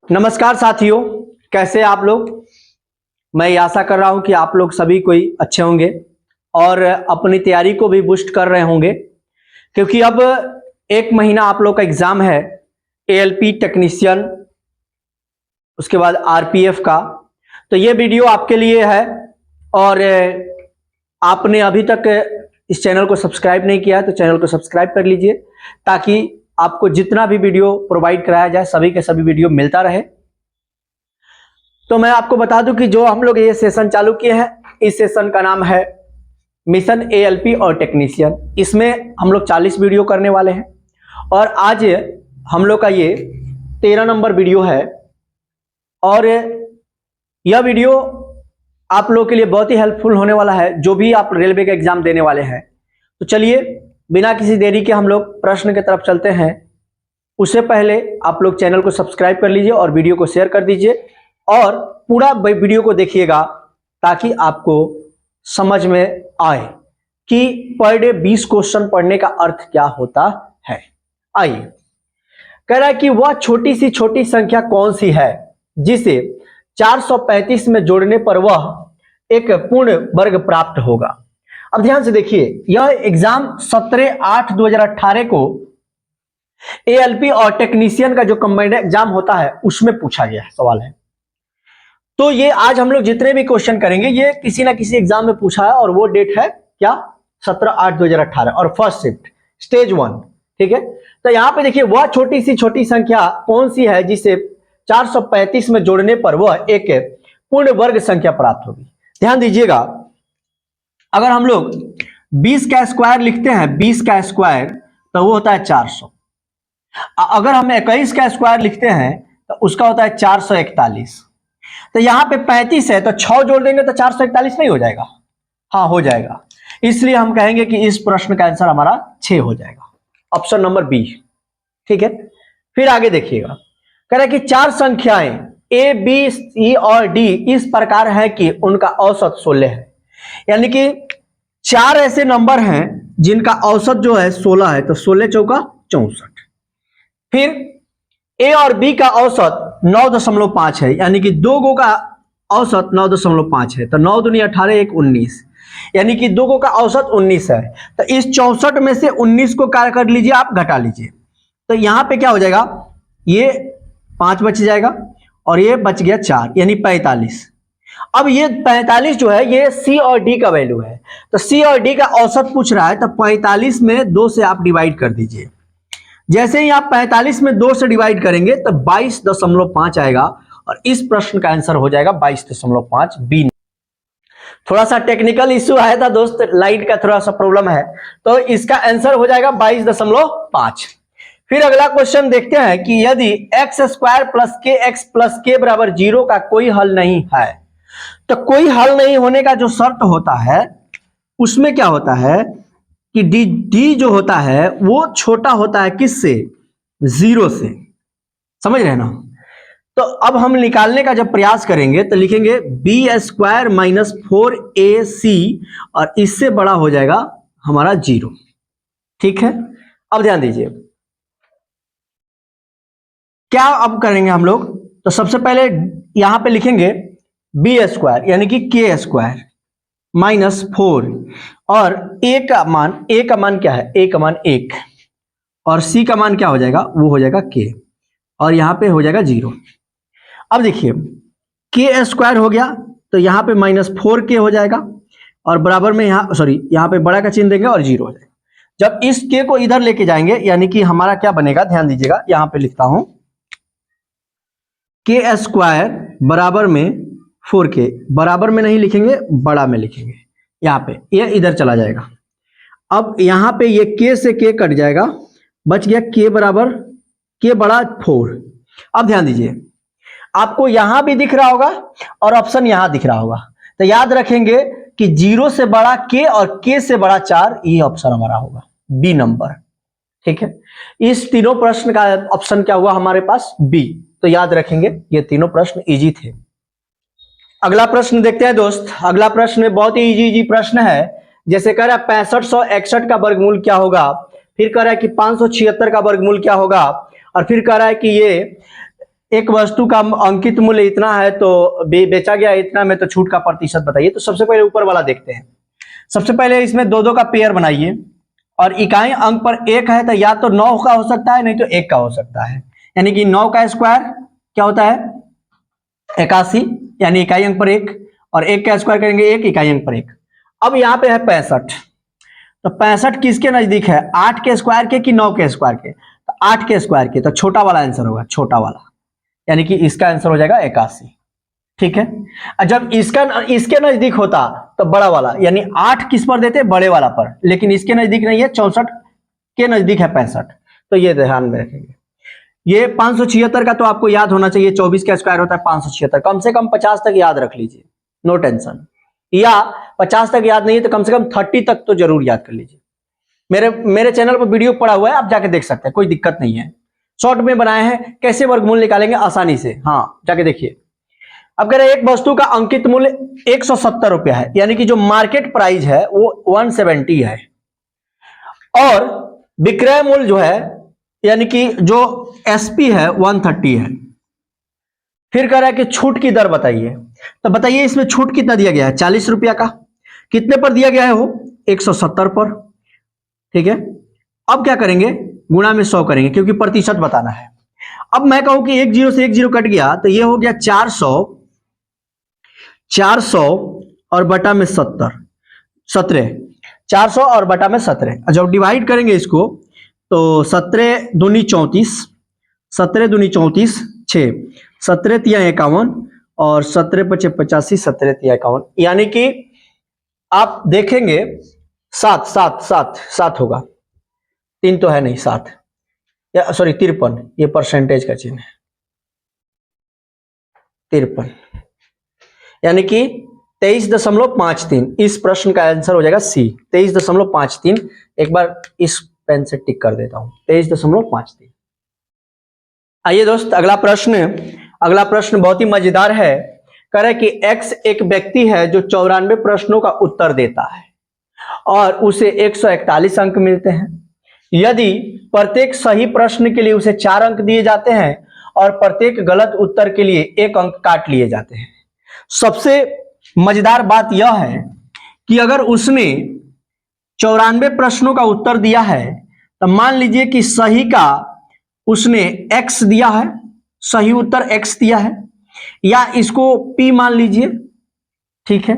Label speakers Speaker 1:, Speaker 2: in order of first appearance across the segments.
Speaker 1: नमस्कार साथियों, कैसे आप लोग। मैं ये आशा कर रहा हूं कि आप लोग सभी कोई अच्छे होंगे और अपनी तैयारी को भी बूस्ट कर रहे होंगे, क्योंकि अब एक महीना आप लोग का एग्जाम है एएलपी टेक्नीशियन, उसके बाद आरपीएफ का। तो ये वीडियो आपके लिए है और आपने अभी तक इस चैनल को सब्सक्राइब नहीं किया है तो चैनल को सब्सक्राइब कर लीजिए, ताकि आपको जितना भी वीडियो प्रोवाइड कराया जाए सभी के सभी वीडियो मिलता रहे। तो मैं आपको बता दूं कि जो हम लोग ये सेशन चालू किए हैं, इस सेशन का नाम है मिशन एएलपी और टेक्नीशियन। इसमें हम लोग 40 वीडियो करने वाले हैं और आज हम लोग का ये 13 नंबर वीडियो है और यह वीडियो आप लोग के लिए बहुत ही हेल्पफुल होने वाला है, जो भी आप रेलवे का एग्जाम देने वाले हैं। तो चलिए बिना किसी देरी के हम लोग प्रश्न की तरफ चलते हैं। उससे पहले आप लोग चैनल को सब्सक्राइब कर लीजिए और वीडियो को शेयर कर दीजिए और पूरा वीडियो को देखिएगा, ताकि आपको समझ में आए कि पर डे 20 क्वेश्चन पढ़ने का अर्थ क्या होता है। आइए, कह रहा है कि वह छोटी संख्या कौन सी है जिसे 435 में जोड़ने पर वह एक पूर्ण वर्ग प्राप्त होगा। अब ध्यान से देखिए, यह एग्जाम 17/8/2018 को एएलपी और टेक्नीशियन का जो कंबाइंड एग्जाम होता है उसमें पूछा गया सवाल है। तो ये आज हम लोग जितने भी क्वेश्चन करेंगे ये किसी ना किसी एग्जाम में पूछा है और वो डेट है क्या, 17/8/2018 और फर्स्ट शिफ्ट स्टेज 1। ठीक है, तो यहां पे देखिए, वह छोटी संख्या कौन सी है जिसे 435 में जोड़ने पर वह एक पूर्ण वर्ग संख्या प्राप्त होगी। ध्यान दीजिएगा, अगर हम लोग 20 का स्क्वायर लिखते हैं, 20 का स्क्वायर तो वो होता है 400। अगर हम 21 का स्क्वायर लिखते हैं तो उसका होता है 441। तो यहां पे 35 है तो 6 जोड़ देंगे तो 441 नहीं हो जाएगा? हाँ, हो जाएगा। इसलिए हम कहेंगे कि इस प्रश्न का आंसर हमारा 6 हो जाएगा, ऑप्शन नंबर बी। ठीक है, फिर आगे देखिएगा, कह रहा है कि 4 संख्याएं ए बी सी और डी इस प्रकार है कि उनका औसत 16 है। यानी कि 4 ऐसे नंबर हैं जिनका औसत जो है 16 है, तो 16 चौका 64। फिर ए और बी का औसत 9.5 है, यानी कि 2 गो का औसत 9.5 है, तो 9 दूनी 18 1 19, यानी कि 2 गो का औसत 19 है। तो इस 64 में से 19 को क्या कर लीजिए, आप घटा लीजिए। तो यहां पे क्या हो जाएगा, ये 5 बच जाएगा और ये बच गया 4, यानी 45। अब ये 45 जो है ये सी और डी का वैल्यू है, तो सी और डी का औसत पूछ रहा है, तो 45 में 2 से आप डिवाइड कर दीजिए। जैसे ही आप 45 में 2 से डिवाइड करेंगे तो 22.5 आएगा और इस प्रश्न का आंसर हो जाएगा 22.5 बी। थोड़ा सा टेक्निकल इश्यू आया था दोस्त, लाइट का थोड़ा सा प्रॉब्लम है, तो इसका आंसर हो जाएगा 22.5। फिर अगला क्वेश्चन देखते हैं कि यदि एक्स स्क्वायर प्लस के एक्स प्लस के बराबर 0 का कोई हल नहीं है, तो कोई हल नहीं होने का जो शर्त होता है उसमें क्या होता है कि डी जो होता है वो छोटा होता है किससे, 0 से। समझ रहे ना। तो अब हम निकालने का जब प्रयास करेंगे तो लिखेंगे बी स्क्वायर माइनस 4ac और इससे बड़ा हो जाएगा हमारा 0। ठीक है, अब ध्यान दीजिए क्या अब करेंगे हम लोग। तो सबसे पहले यहां पे लिखेंगे बी स्क्वायर यानी कि के स्क्वायर माइनस 4 और ए का मान क्या है, ए का मान 1 और सी का मान क्या हो जाएगा, वो हो जाएगा के और यहां पे हो जाएगा 0। अब देखिए के स्क्वायर हो गया तो यहां पे -4k हो जाएगा और बराबर में यहां पे बड़ा का चिन्ह देंगे और 0 हो जाएगा। जब इस के को इधर लेके जाएंगे यानी कि हमारा क्या बनेगा, ध्यान दीजिएगा, यहां पे लिखता हूं के स्क्वायर बराबर में 4k, बराबर में नहीं लिखेंगे, बड़ा में लिखेंगे। यहां पे ये इधर चला जाएगा। अब यहां पे ये k से k कट जाएगा, बच गया k बराबर k बड़ा 4। अब ध्यान दीजिए, आपको यहां भी दिख रहा होगा और ऑप्शन यहां दिख रहा होगा, तो याद रखेंगे कि 0 से बड़ा k और k से बड़ा 4, ये ऑप्शन हमारा होगा बी नंबर। ठीक है, इस तीनों प्रश्न का ऑप्शन क्या हुआ हमारे पास, बी। तो याद रखेंगे ये तीनों प्रश्न इजी थे। अगला प्रश्न देखते हैं दोस्त। अगला प्रश्न बहुत ही इजी प्रश्न है। जैसे कह रहा है 6561 का वर्गमूल क्या होगा, फिर कह रहा है कि 576 का वर्गमूल क्या होगा, और फिर कह रहा है कि ये एक वस्तु का अंकित मूल्य इतना है तो बेचा गया इतना में, तो छूट का प्रतिशत बताइए। तो सबसे पहले ऊपर वाला देखते हैं। सबसे पहले इसमें दो दो का पेयर बनाइए और इकाई अंक पर 1 है तो या तो 9 का हो सकता है, नहीं तो 1 का हो सकता है। यानी कि 9 का स्क्वायर क्या होता है 81, यानी इकाई अंक पर 1, और 1 का स्क्वायर करेंगे 1, इकाई अंक पर 1। अब यहाँ पे है 65, तो 65 किसके नजदीक है, 8 के स्क्वायर के कि 9 के स्क्वायर के, तो 8 के स्क्वायर के, तो छोटा वाला आंसर होगा, छोटा वाला, यानी कि इसका आंसर हो जाएगा 81। ठीक है, जब इसके नजदीक होता तो बड़ा वाला, यानी 8 किस पर देते, बड़े वाला पर, लेकिन इसके नजदीक नहीं है, 64 के नजदीक है 65, तो ये ध्यान में रखेंगे। ये 576 का तो आपको याद होना चाहिए, 24 का स्क्वायर होता है 576, कम से कम 50 तक याद रख लीजिए, नो टेंशन। या 50 तक याद नहीं है तो कम से कम 30 तक तो जरूर याद कर लीजिए। मेरे चैनल पर वीडियो पड़ा हुआ है, आप जाके देख सकते हैं, कोई दिक्कत नहीं है। शॉर्ट में बनाए हैं, कैसे वर्गमूल निकालेंगे आसानी से, हाँ जाके देखिए। अब कह रहे हैं एक वस्तु का अंकित मूल्य 170 रुपया है, यानी कि जो मार्केट प्राइस है वो 170 है, और विक्रय मूल्य जो है यानी कि जो एसपी है 130 है। फिर कह रहा है कि छूट की दर बताइए, तो बताइए इसमें छूट कितना दिया गया है, 40 रुपया का, कितने पर दिया गया है वो 170 पर। ठीक है, अब क्या करेंगे, गुणा में 100 करेंगे क्योंकि प्रतिशत बताना है। अब मैं कहूं कि 1 0 से 1 0 कट गया तो ये हो गया 400 और बटा में 17, 400 और बटा में 17। जब डिवाइड करेंगे इसको तो 17 दूनी 34, 17 दूनी 34, 6, 17 तिया 51 और 17 पचे 85, 17 तिया 51, यानी कि आप देखेंगे 7 होगा, 3 तो है नहीं, 7 या सॉरी 53, ये परसेंटेज का चिन्ह है 53, यानी कि 23.53। इस प्रश्न का आंसर हो जाएगा सी, 23.53। एक बार इस पेन से टिक कर देता हूं, 23.53। आइए दोस्त अगला प्रश्न बहुत ही मजेदार है। कह रहे कि x एक व्यक्ति है जो 94 प्रश्नों का उत्तर देता है और उसे 141 अंक मिलते हैं। यदि प्रत्येक सही प्रश्न के लिए उसे 4 अंक दिए जाते हैं और प्रत्येक गलत उत्तर के लिए 1 अंक काट लिए जाते हैं। सबसे मजेदार बात यह है कि अगर उसने 94 प्रश्नों का उत्तर दिया है तो मान लीजिए कि सही का उसने x दिया है, सही उत्तर x दिया है, या इसको p मान लीजिए। ठीक है,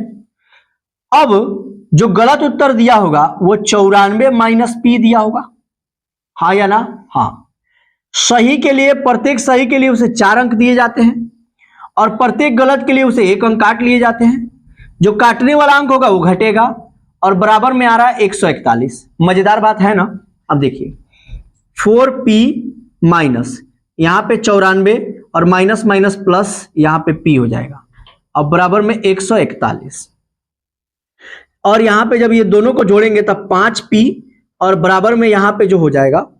Speaker 1: अब जो गलत उत्तर दिया होगा वो 94 माइनस p दिया होगा, हाँ या ना, हाँ। सही के लिए, प्रत्येक सही के लिए उसे 4 अंक दिए जाते हैं और प्रत्येक गलत के लिए उसे 1 अंक काट लिए जाते हैं। जो काटने वाला अंक होगा वो घटेगा और बराबर में आ रहा है 141। मजेदार बात है ना। अब देखिए 4p माइनस, यहां पे 94 और माइनस माइनस प्लस, यहां पे p हो जाएगा, अब बराबर में 141, और यहां पे जब ये दोनों को जोड़ेंगे तब 5p और बराबर में यहां पे जो हो जाएगा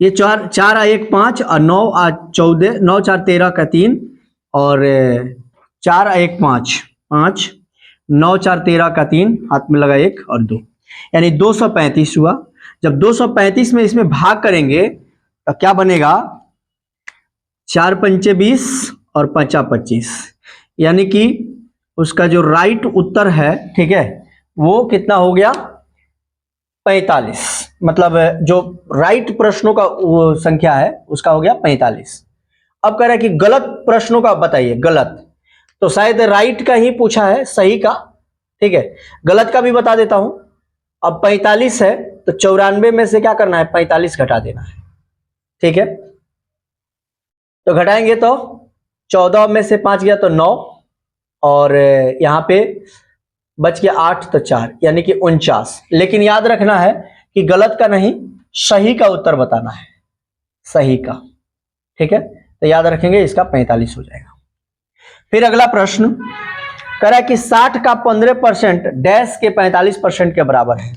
Speaker 1: ये 4 1 5 और 9 14, 9 4 13 का 3 और 4 1 5 5, 9 4 13 का 3, हाथ में लगा 1 और 2, यानी 235 हुआ। जब 235 में इसमें भाग करेंगे तो क्या बनेगा, 4 पंचे 20 और 5 25, यानी कि उसका जो राइट उत्तर है, ठीक है, वो कितना हो गया 45। मतलब जो राइट प्रश्नों का संख्या है उसका हो गया 45। अब कह रहा है कि गलत प्रश्नों का बताइए, गलत, तो शायद राइट का ही पूछा है, सही का, ठीक है, गलत का भी बता देता हूं। अब 45 है तो 94 में से क्या करना है, 45 घटा देना है। ठीक है, तो घटाएंगे तो 14 में से 5 गया तो 9 और यहां पे बच गया 8 तो 4, यानी कि 49। लेकिन याद रखना है कि गलत का नहीं, सही का उत्तर बताना है, सही का। ठीक है, तो याद रखेंगे, इसका 45 हो जाएगा। फिर अगला प्रश्न कह रहा है कि 60 का 15% डैश के 45% के बराबर है।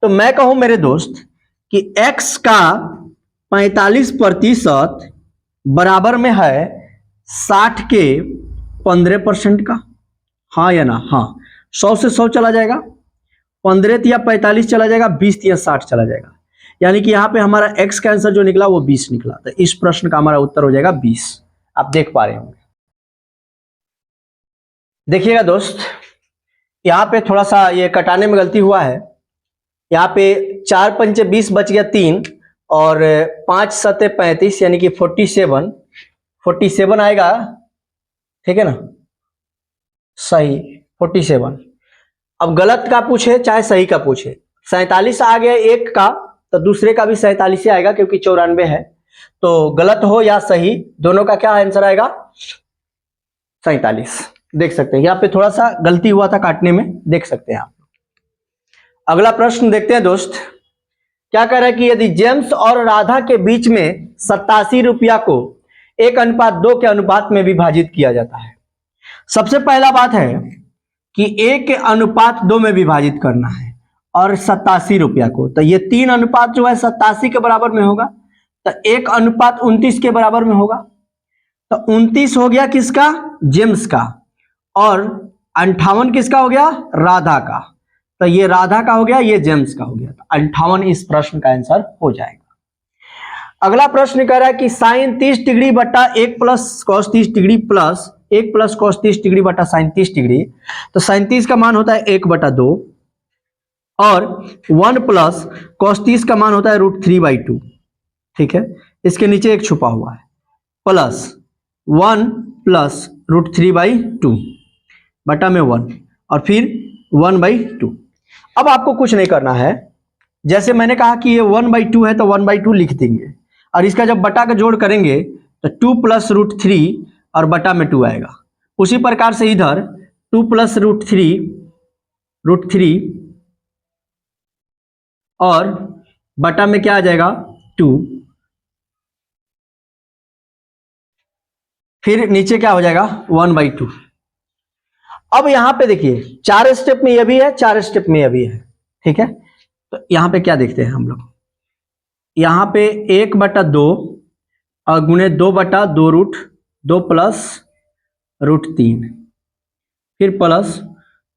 Speaker 1: तो मैं कहूं मेरे दोस्त कि x का 45% बराबर में है 60 के 15% का, हाँ या ना, हाँ। 100 से 100 चला जाएगा, 15 या 45 चला जाएगा, 20 या 60 चला जाएगा, यानी कि यहाँ पे हमारा x का आंसर जो निकला वो 20 निकला। तो इस प्रश्न का हमारा उत्तर हो जाएगा 20। आप देख पा रहे होंगे। देखिएगा दोस्त, यहाँ पे थोड़ा सा ये कटाने में गलती हुआ है। यहाँ पे 4 पंचे 20 बच गया 3 और 5 सत्ते 35 यानी कि 47 आएगा, ठीक है ना, सही 47। अब गलत का पूछे चाहे सही का पूछे, 47 आ गया एक का तो दूसरे का भी 47 आएगा क्योंकि 94 है। तो गलत हो या सही दोनों का क्या आंसर आएगा, 47। देख सकते हैं यहाँ पे थोड़ा सा गलती हुआ था काटने में, देख सकते हैं आप। अगला प्रश्न देखते हैं दोस्त, क्या कह रहा है कि यदि जेम्स और राधा के बीच में 87 रुपया को 1:2 के अनुपात में विभाजित किया जाता है। सबसे पहला बात है कि 1:2 में विभाजित करना है और 87 रुपया को, तो ये 3 अनुपात जो है 87 के बराबर में होगा, तो 1:29 के बराबर में होगा। तो 29 हो गया किसका, जेम्स का, और 58 किसका हो गया, राधा का। तो ये राधा का हो गया, ये जेम्स का हो गया। तो 58 इस प्रश्न का आंसर हो जाएगा। अगला प्रश्न कह रहा है कि साइन 30 डिग्री बटा 1 plus cos 30 degree plus 1 plus cos 30 degree बटा साइन 30 डिग्री। तो साइन 30 का मान होता है 1/2 और 1 प्लस कॉस 30 का मान होता है √3/2। ठीक है, इसके नीचे एक छुपा हुआ है, प्लस 1 प्लस √3/2 बटा में 1 और फिर 1/2। अब आपको कुछ नहीं करना है, जैसे मैंने कहा कि ये 1/2 है तो 1/2 लिख देंगे, और इसका जब बटा का जोड़ करेंगे तो 2 प्लस √3 और बटा में 2 आएगा। उसी प्रकार से इधर 2 प्लस √3 और बटा में क्या आ जाएगा 2, फिर नीचे क्या हो जाएगा 1/2। अब यहां पे देखिए 4 स्टेप में यह भी है, 4 स्टेप में यह भी है। ठीक है, तो यहां पे क्या देखते हैं हम लोग, यहां पे 1/2 और गुणे 2/2 प्लस √3, फिर प्लस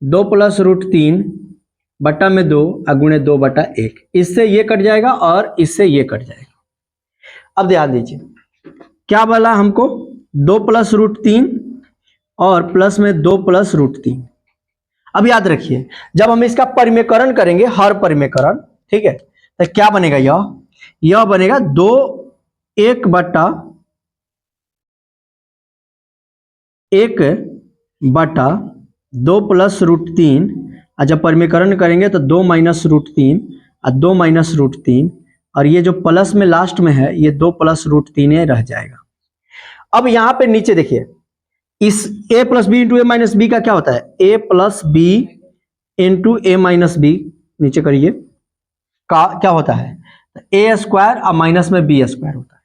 Speaker 1: 2 प्लस √3 बटा में 2 और गुणे 2/1। इससे ये कट जाएगा और इससे ये कट जाएगा। अब ध्यान दीजिए क्या बोला हमको, 2 प्लस √3 और प्लस में 2 प्लस √3। अब याद रखिए जब हम इसका परिमेयकरण करेंगे, हर परिमेयकरण, ठीक है, तो क्या बनेगा, यह बनेगा 2 1/2 प्लस √3, और जब परिमेयकरण करेंगे तो 2 माइनस √3 और 2 माइनस √3, और ये जो प्लस में लास्ट में है ये 2 प्लस √3 रह जाएगा। अब यहां पे नीचे देखिए, इस a plus B into A minus B का क्या होता है, a plus B into A minus B, नीचे करिए, का क्या होता है, a स्क्वायर और माइनस में b स्क्वायर होता है।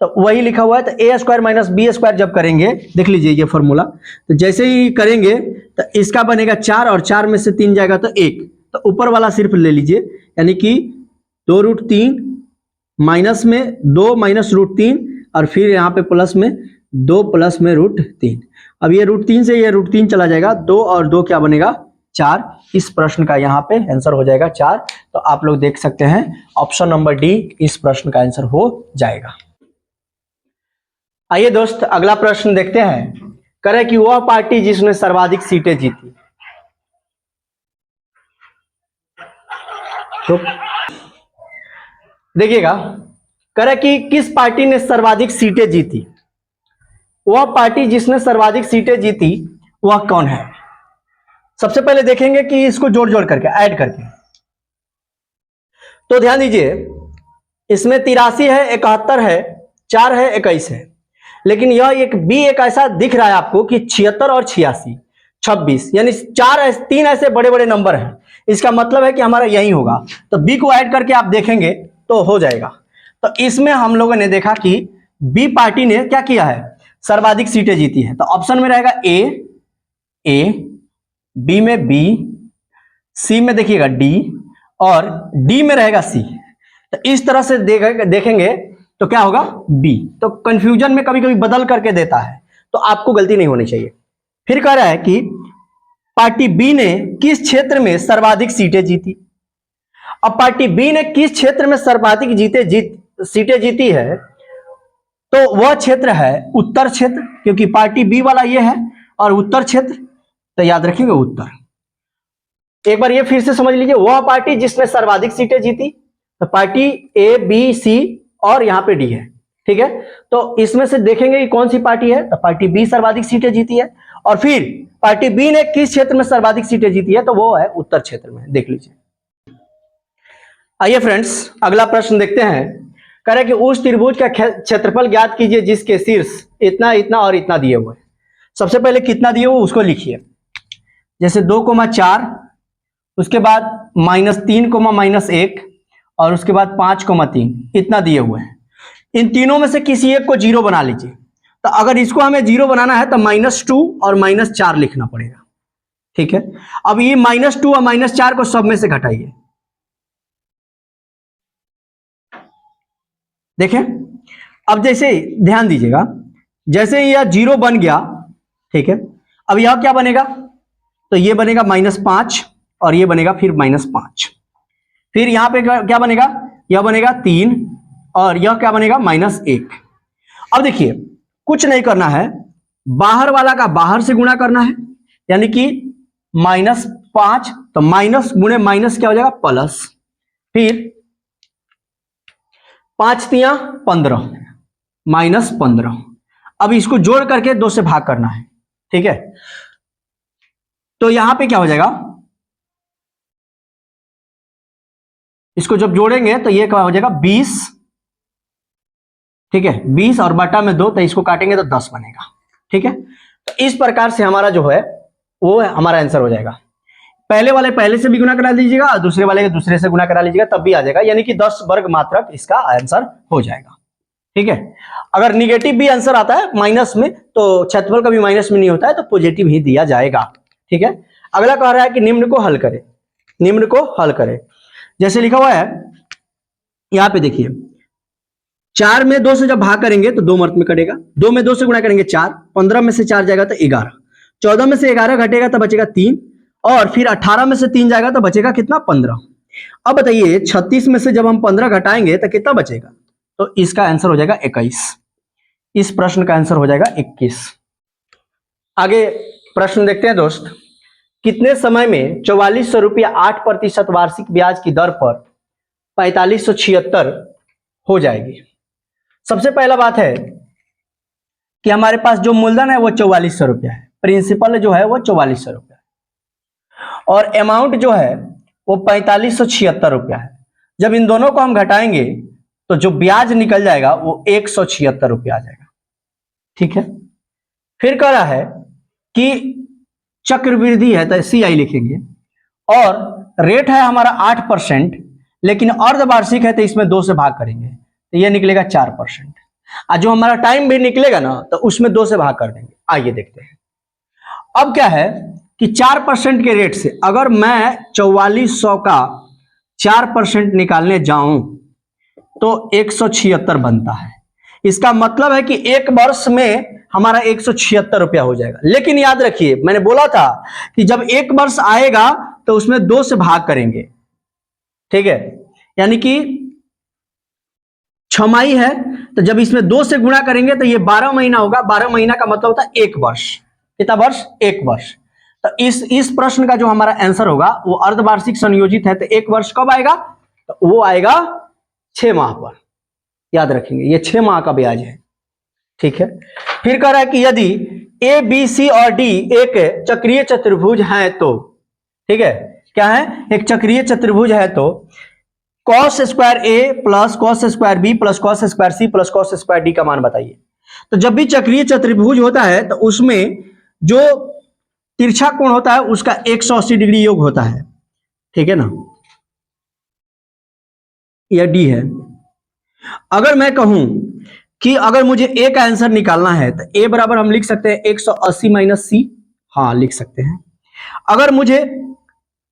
Speaker 1: तो वही लिखा हुआ है, तो a square minus B square जब करेंगे, देख लीजिए ये फॉर्मूला, तो जैसे ही करेंगे तो इसका बनेगा 4 और 4 में से 3 जाएगा तो 1, तो ऊपर वाला सिर्फ ले लीजिए, यानी कि 2√3 माइनस में 2 माइनस √3 और फिर यहाँ पे प्लस में 2 प्लस में √3। अब ये √3 से ये √3 चला जाएगा, 2 और 2 क्या बनेगा 4। इस प्रश्न का यहाँ पे आंसर हो जाएगा 4। तो आप लोग देख सकते हैं ऑप्शन नंबर डी इस प्रश्न का आंसर हो जाएगा। आइए दोस्त अगला प्रश्न देखते हैं, करे कि वह पार्टी जिसने सर्वाधिक सीटें जीती। तो देखिएगा, करे कि किस पार्टी ने सर्वाधिक सीटें जीती, वह पार्टी जिसने सर्वाधिक सीटें जीती वह कौन है। सबसे पहले देखेंगे कि इसको जोड़ जोड़ करके, ऐड करके, तो ध्यान दीजिए इसमें 83 है, 71 है, 4 है, 21 है, लेकिन यह एक ऐसा दिख रहा है आपको कि 76 और 86, 26, यानी 3 ऐसे बड़े बड़े नंबर हैं। इसका मतलब है कि हमारा यही होगा, तो बी को ऐड करके आप देखेंगे तो हो जाएगा। तो इसमें हम लोगों ने देखा कि बी पार्टी ने क्या किया है, सर्वाधिक सीटें जीती है। तो ऑप्शन में रहेगा ए, बी में बी, सी में देखिएगा डी और डी में रहेगा सी। तो इस तरह से देखेंगे तो क्या होगा बी। तो कंफ्यूजन में कभी कभी बदल करके देता है, तो आपको गलती नहीं होनी चाहिए। फिर कह रहा है कि पार्टी बी ने किस क्षेत्र में सर्वाधिक सीटें जीती। अब पार्टी बी ने किस क्षेत्र में सर्वाधिक सीटें जीती है, तो वह क्षेत्र है उत्तर क्षेत्र, क्योंकि पार्टी बी वाला ये है, और उत्तर क्षेत्र, तो याद रखेंगे उत्तर। एक बार ये फिर से समझ लीजिए, वह पार्टी जिसमें सर्वाधिक सीटें जीती, तो पार्टी ए बी सी और यहां पे डी है, ठीक है। तो इसमें से देखेंगे कि कौन सी पार्टी है, तो पार्टी बी सर्वाधिक सीटें जीती है, और फिर पार्टी बी ने किस क्षेत्र में सर्वाधिक सीटें जीती है, तो वो है उत्तर क्षेत्र में, देख लीजिए। आइए फ्रेंड्स, अगला प्रश्न देखते हैं। कह रहे कि उस त्रिभुज का क्षेत्रफल ज्ञात कीजिए जिसके शीर्ष इतना इतना और इतना दिए हुए। सबसे पहले कितना दिए हुए उसको लिखिए, जैसे 2,4, उसके बाद -3, -1, और उसके बाद 5,3, इतना दिए हुए हैं। इन तीनों में से किसी एक को 0 बना लीजिए। तो अगर इसको हमें 0 बनाना है तो -2 और -4 लिखना पड़ेगा, ठीक है। अब ये -2 और -4 को सब में से घटाइए। देखें, अब जैसे ध्यान दीजिएगा, जैसे यह 0 बन गया, ठीक है। अब यह क्या बनेगा, तो ये बनेगा -5 और ये बनेगा फिर -5। फिर यहां पे क्या बनेगा, यह बनेगा 3 और यह क्या बनेगा -1। अब देखिए, कुछ नहीं करना है, बाहर वाला का बाहर से गुणा करना है, यानी कि -5, तो माइनस गुणे माइनस क्या हो जाएगा प्लस, फिर 5 तिया 15 -15। अब इसको जोड़ करके 2 से भाग करना है, ठीक है। तो यहां पे क्या हो जाएगा, इसको जब जोड़ेंगे तो ये क्या हो जाएगा 20, ठीक है। 20 और बटा में 2, तो इसको काटेंगे तो 10 बनेगा, ठीक है। तो इस प्रकार से हमारा जो है वो हमारा आंसर हो जाएगा। पहले वाले पहले से भी गुना करा लीजिएगा और दूसरे वाले के दूसरे से गुना करा लीजिएगा, तब भी आ जाएगा, यानी कि 10 वर्ग मात्रक इसका आंसर हो जाएगा, ठीक है। अगर निगेटिव भी आंसर आता है माइनस में, तो क्षेत्रफल कभी माइनस में नहीं होता है, तो पॉजिटिव ही दिया जाएगा, ठीक है। अगला कह रहा है कि निम्न को हल करें, निम्न को हल करें। जैसे लिखा हुआ है यहां पे देखिए, 4 में 2 से जब भाग करेंगे तो 2 मर्त में कटेगा, 2 में 2 से गुणा करेंगे 4, 15 में से 4 जाएगा तो 11, 14 में से 11 घटेगा तो बचेगा 3, और फिर 18 में से 3 जाएगा तो बचेगा कितना 15। अब बताइए 36 में से जब हम 15 घटाएंगे तो कितना बचेगा, तो इसका आंसर हो जाएगा 21। इस प्रश्न का आंसर हो जाएगा 21। आगे प्रश्न देखते हैं दोस्त। कितने समय में 4400 रुपया 8% वार्षिक ब्याज की दर पर 4576 हो जाएगी। सबसे पहला बात है कि हमारे पास जो मूलधन है वो 4400 रुपया है, प्रिंसिपल जो है वो 4400 रुपया है, और अमाउंट जो है वो 4576 रुपया है। जब इन दोनों को हम घटाएंगे तो जो ब्याज निकल जाएगा वो 176 रुपया आ जाएगा, ठीक है। फिर कह रहा है कि चक्रवृद्धि है तो CI लिखेंगे, और रेट है हमारा 8%, लेकिन अर्धवार्षिक है तो इसमें 2 से भाग करेंगे तो ये निकलेगा 4%, और जो हमारा टाइम भी निकलेगा ना तो उसमें 2 से भाग कर देंगे। आइए देखते हैं। अब क्या है कि 4% के रेट से अगर मैं 4400 का 4% निकालने जाऊं तो 176 बनता है। इसका मतलब है कि एक वर्ष में हमारा 176 रुपया हो जाएगा। लेकिन याद रखिए, मैंने बोला था कि जब एक वर्ष आएगा तो उसमें 2 से भाग करेंगे, ठीक है। यानी कि 6 माही है, तो जब इसमें 2 से गुणा करेंगे तो ये 12 महीना होगा। 12 महीना का मतलब होता है 1 वर्ष। कितना वर्ष? 1 वर्ष। तो इस प्रश्न का जो हमारा आंसर होगा वो अर्धवार्षिक संयोजित है, तो 1 वर्ष कब आएगा? तो वो आएगा 6 माह पर। याद रखेंगे, ये 6 माह का ब्याज है, ठीक है। फिर कह रहा है कि यदि ए बी सी और डी एक चक्रीय चतुर्भुज है तो, ठीक है, क्या है? एक चक्रीय चतुर्भुज है तो cos square A plus cos square B plus cos square C plus cos square D का मान बताइए। तो जब भी चक्रीय चतुर्भुज होता है तो उसमें जो तिरछा कोण होता है उसका 180 डिग्री योग होता है, ठीक है ना। यह डी है। अगर मैं कहूं कि अगर मुझे ए का आंसर निकालना है तो ए बराबर हम लिख सकते हैं 180 माइनस सी, हाँ लिख सकते हैं। अगर मुझे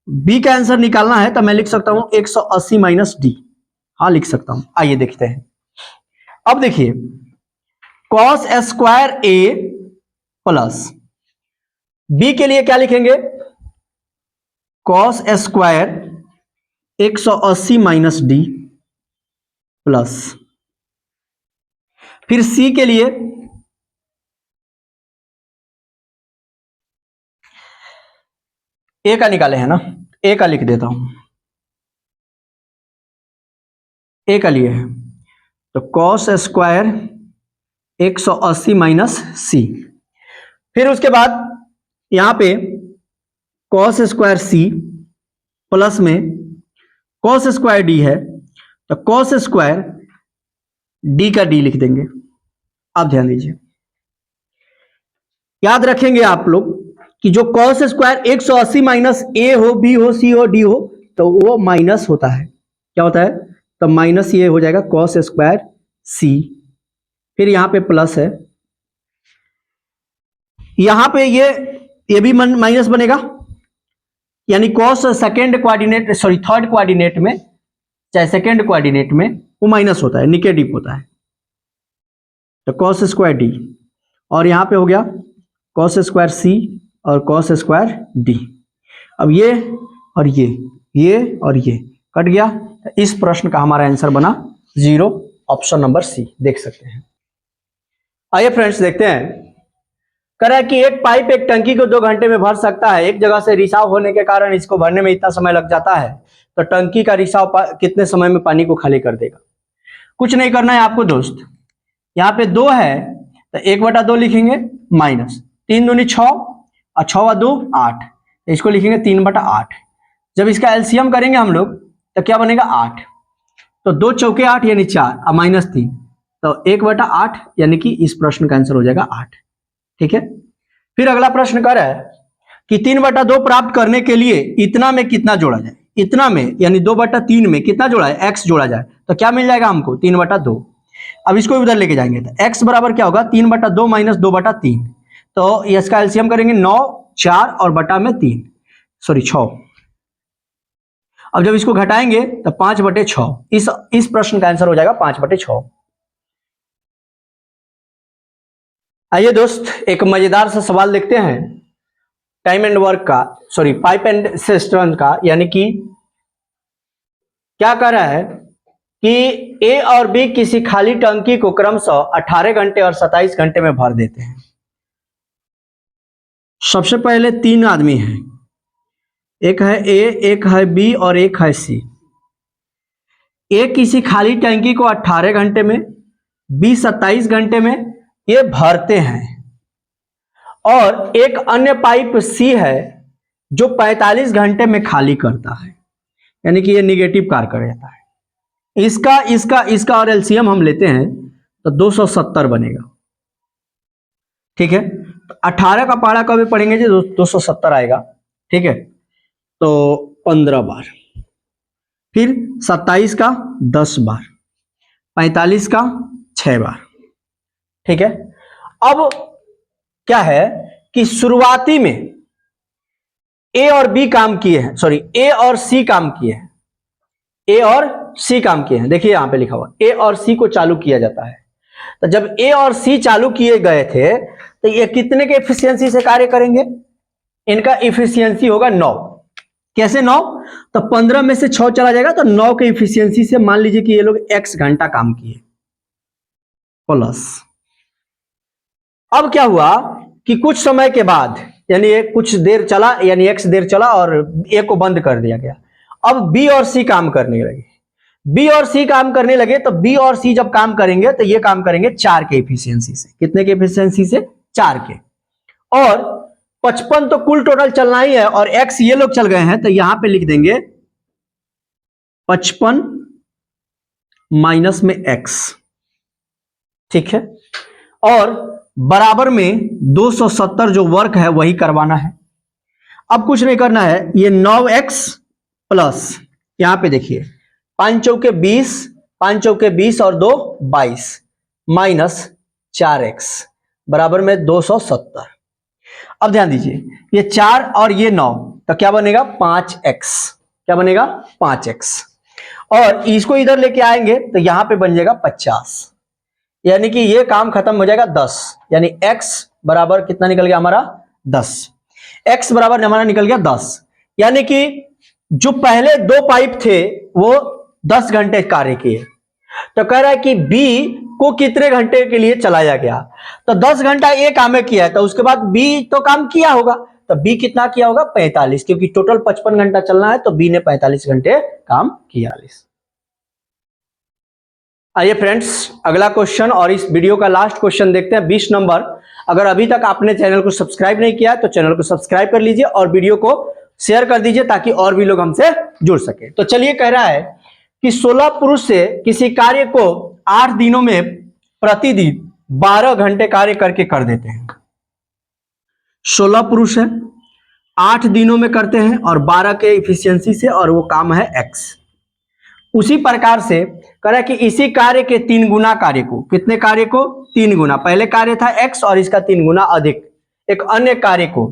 Speaker 1: बी का आंसर निकालना है तो मैं लिख सकता हूं 180 माइनस डी, हाँ लिख सकता हूं। आइए देखते हैं। अब देखिए cos square A plus B के लिए क्या लिखेंगे? cos square 180 minus D plus, फिर सी के लिए ए का निकाले हैं ना, ए का लिख देता हूं, ए का लिए है तो कॉस स्क्वायर 180 माइनस सी, फिर उसके बाद यहां पे कॉस स्क्वायर सी प्लस में कॉस स्क्वायर डी है तो कॉस स्क्वायर डी का डी लिख देंगे। आप ध्यान दीजिए, याद रखेंगे आप लोग कि जो कॉस स्क्वायर 180 माइनस ए हो, बी हो, सी हो, डी हो तो वो माइनस होता है, क्या होता है, तो माइनस ये हो जाएगा कॉस स्क्वायर सी, फिर यहां पे प्लस है, यहां पे ये भी माइनस बनेगा, यानी cos second coordinate sorry third coordinate में चाहे सेकेंड कोऑर्डिनेट में वो माइनस होता है, निगेटिव होता है, तो कॉस स्क्वायर डी, और यहां पे हो गया कॉस स्क्वायर सी और कॉस स्क्वायर डी। अब ये और ये और ये कट गया, तो इस प्रश्न का हमारा आंसर बना 0, ऑप्शन नंबर सी, देख सकते हैं। आइए फ्रेंड्स देखते हैं, कह रहा है कि एक पाइप एक टंकी को 2 घंटे में भर सकता है, एक जगह से रिसाव होने के कारण इसको भरने में इतना समय लग जाता है, तो टंकी का रिसाव कितने समय में पानी को खाली कर देगा। कुछ नहीं करना है आपको दोस्त, यहाँ पे 2 है तो 1/2 लिखेंगे माइनस 3 दूनी 6 और 6 2 8, इसको लिखेंगे 3/8। जब इसका एलसीएम करेंगे हम लोग तो क्या बनेगा 8, तो 2 चौके 8 यानी 4 और माइनस 3, तो 1/8 यानी कि इस प्रश्न का आंसर हो जाएगा 8। ठीक है, फिर अगला प्रश्न कर रहा है कि 3/2 प्राप्त करने के लिए इतना में कितना जोड़ा जाए, इतना में यानी 2/3 में कितना जोड़ा है, x जोड़ा जाए, तो क्या मिल जाएगा हमको 3/2। अब इसको उधर लेके जाएंगे तो x बराबर क्या होगा 3/2 माइनस 2/3, तो इसका एलसीएम करेंगे 9 4 और बटा में 3 सॉरी 6। अब जब इसको घटाएंगे तो 5/6, इस प्रश्न का आंसर हो जाएगा 5/6। आइए दोस्त एक मजेदार सा सवाल देखते हैं टाइम एंड वर्क का, सॉरी पाइप एंड सिस्टम का, यानी कि क्या कह रहा है कि ए और बी किसी खाली टंकी को क्रमशः 18 घंटे और 27 घंटे में भर देते हैं। सबसे पहले 3 आदमी हैं, एक है ए, एक है बी और एक है सी। ए किसी खाली टंकी को 18 घंटे में, बी 27 घंटे में ये भरते हैं, और एक अन्य पाइप सी है जो 45 घंटे में खाली करता है, यानी कि ये निगेटिव कार्य कर जाता है। इसका और एलसीएम हम लेते हैं तो 270 बनेगा। ठीक है, तो 18 का पहाड़ा कभी पढ़ेंगे जी 270 आएगा। ठीक है, तो 15 बार, फिर 27 का 10 बार, 45 का 6 बार। ठीक है, अब क्या है कि शुरुआती में ए और बी काम किए हैं, सॉरी ए और सी काम किए हैं, ए और सी काम किए हैं। देखिए यहां पे लिखा हुआ ए और सी को चालू किया जाता है, तो जब ए और सी चालू किए गए थे तो ये कितने के एफिशिएंसी से कार्य करेंगे, इनका एफिशिएंसी होगा 9। कैसे 9, तो 15 में से 6 चला जाएगा तो 9 के एफिशिएंसी से मान लीजिए कि ये लोग x घंटा काम किए प्लस। अब क्या हुआ कि कुछ समय के बाद, यानी कुछ देर चला, यानी x देर चला और ए को बंद कर दिया गया। अब बी और सी काम करने लगे, बी और सी काम करने लगे, तो बी और सी जब काम करेंगे तो ये काम करेंगे 4 के एफिशिएंसी से। कितने के एफिशिएंसी से, 4 के। और 55 तो कुल टोटल चलना ही है, और x ये लोग चल गए हैं, तो यहां पे लिख देंगे 55 माइनस में x। ठीक है, और बराबर में 270 जो वर्क है वही करवाना है। अब कुछ नहीं करना है, ये 9x प्लस यहां पे देखिए 5 चौके 20, 5 चौके 20 और 2 22 माइनस 4x बराबर में 270। अब ध्यान दीजिए ये 4 और ये 9, तो क्या बनेगा 5x, क्या बनेगा 5x, और इसको इधर लेके आएंगे तो यहां पे बन जाएगा 50, यानी कि ये काम खत्म हो जाएगा 10, यानी x बराबर कितना निकल गया हमारा 10, x बराबर हमारा निकल गया 10, यानी कि जो पहले 2 पाइप थे वो 10 घंटे कार्य किए, तो कह रहा है कि बी को कितने घंटे के लिए चलाया गया। तो 10 घंटा ए काम किया है, तो उसके बाद बी तो काम किया होगा, तो बी कितना किया होगा 45, क्योंकि टोटल 55 घंटा चलना है, तो बी ने 45 घंटे काम किया। आइए फ्रेंड्स, अगला क्वेश्चन और इस वीडियो का लास्ट क्वेश्चन देखते हैं, 20 नंबर। अगर अभी तक आपने चैनल को सब्सक्राइब नहीं किया तो चैनल को सब्सक्राइब कर लीजिए और वीडियो को शेयर कर दीजिए ताकि और भी लोग हमसे जुड़ सके। तो चलिए, कह रहा है कि 16 पुरुष से किसी कार्य को 8 दिनों में प्रतिदिन 12 घंटे कार्य करके कर देते हैं। 16 पुरुष है, 8 दिनों में करते हैं और 12 के इफिशियंसी से, और वो काम है एक्स। उसी प्रकार से कह रहा है कि इसी कार्य के 3 गुना कार्य को, कितने कार्य को 3 गुना, पहले कार्य था एक्स और इसका 3 गुना अधिक, एक अन्य कार्य को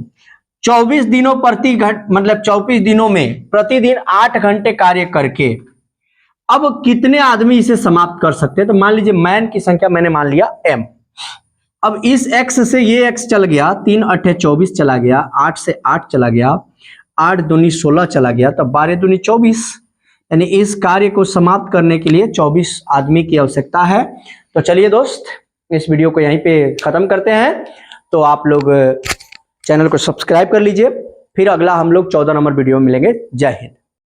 Speaker 1: 24 दिनों मतलब 24 दिनों में प्रतिदिन 8 घंटे कार्य करके अब कितने आदमी इसे समाप्त कर सकते हैं। तो मान लीजिए मैन की संख्या मैंने मान लिया m। अब इस x से ये x चल गया, 3 8 24 चला गया, 8 से 8 चला गया, 8 दूनी 16 चला गया, तब 12 दूनी 24, यानी इस कार्य को समाप्त करने के लिए 24 आदमी की आवश्यकता है। तो चलिए दोस्त, इस वीडियो को यहीं पे खत्म करते हैं। तो आप लोग चैनल को सब्सक्राइब कर लीजिए, फिर अगला हम लोग 14 नंबर वीडियो में मिलेंगे। जय हिंद।